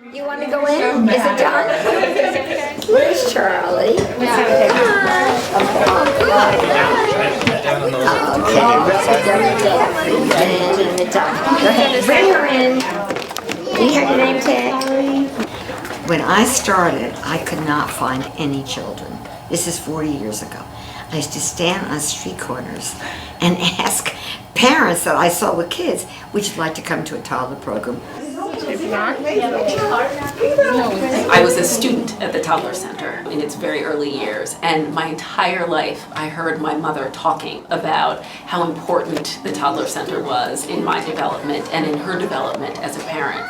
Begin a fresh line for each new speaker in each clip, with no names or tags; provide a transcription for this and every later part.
You want to go in? Is it done? Where's Charlie? Okay. Go ahead, bring her in. You hear your name tag? When I started, I could not find any children. This is 40 years ago. I used to stand on street corners and ask parents that I saw with kids, would you like to come to a toddler program?
I was a student at the Toddler Center in its very early years, and my entire life I heard my mother talking about how important the Toddler Center was in my development and in her development as a parent.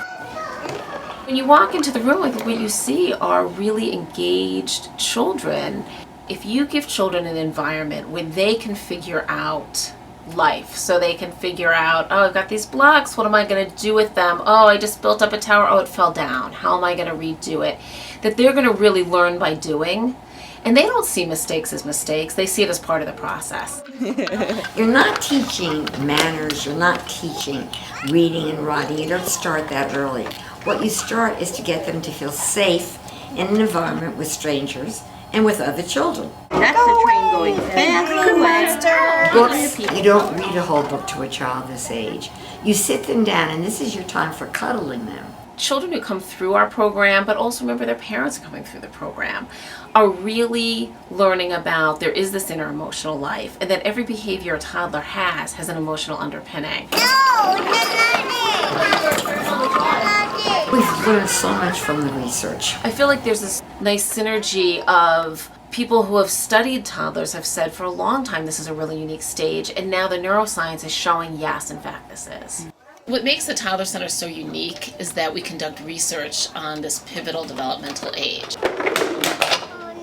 When you walk into the room, I think what you see are really engaged children. If you give children an environment where they can figure out life, so they can figure out, oh, I've got these blocks, what am I going to do with them? Oh, I just built up a tower, oh, it fell down. How am I going to redo it? That they're going to really learn by doing. And they don't see mistakes as mistakes, they see it as part of the process.
You're not teaching manners, you're not teaching reading and writing. You don't start that early. What you start is to get them to feel safe in an environment with strangers and with other children.
That's the train going fast.
Books, you don't read a whole book to a child this age. You sit them down and this is your time for cuddling them.
Children who come through our program, but also remember their parents coming through the program, are really learning about there is this inner emotional life and that every behavior a toddler has an emotional underpinning.
We've learned so much from the research.
I feel like there's this nice synergy of people who have studied toddlers have said for a long time this is a really unique stage, and now the neuroscience is showing yes, in fact, this is. What makes the Toddler Center so unique is that we conduct research on this pivotal developmental age.
Oh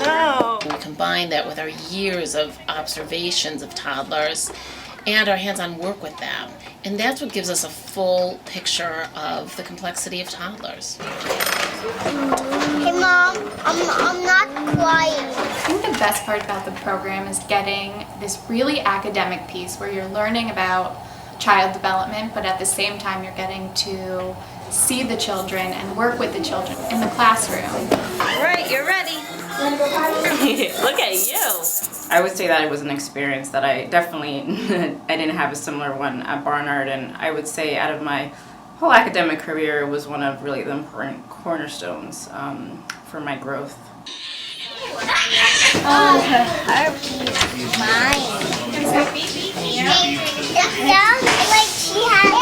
no!
We combine that with our years of observations of toddlers and our hands-on work with them. And that's what gives us a full picture of the complexity of toddlers.
Hey Mom, I'm not crying.
I think the best part about the program is getting this really academic piece where you're learning about child development, but at the same time you're getting to see the children and work with the children in the classroom.
All right, you're ready. Look at you.
I would say that it was an experience that I definitely, I didn't have a similar one at Barnard, and I would say out of my whole academic career, it was one of really the important cornerstones for my growth.
It sounds like she has a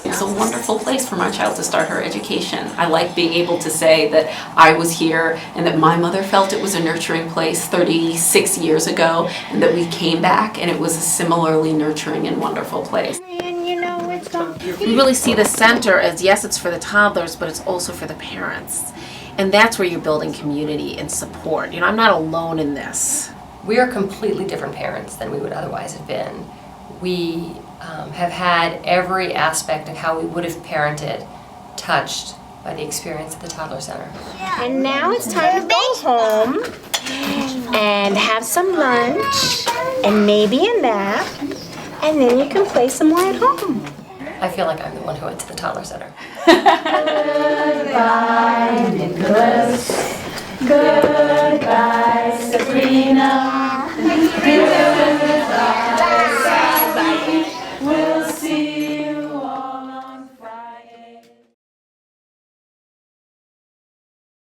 It's a wonderful place for my child to start her education. I like being able to say that I was here and that my mother felt it was a nurturing place 36 years ago, and that we came back and it was a similarly nurturing and wonderful place.
We really see the center as, yes, it's for the toddlers, but it's also for the parents. And that's where you're building community and support. You know, I'm not alone in this.
We are completely different parents than we would otherwise have been. We have had every aspect of how we would have parented touched by the experience at the Toddler Center.
And now it's time to go home and have some lunch and maybe a nap, and then you can play some more at home.
I feel like I'm the one who went to the Toddler Center.
Goodbye, good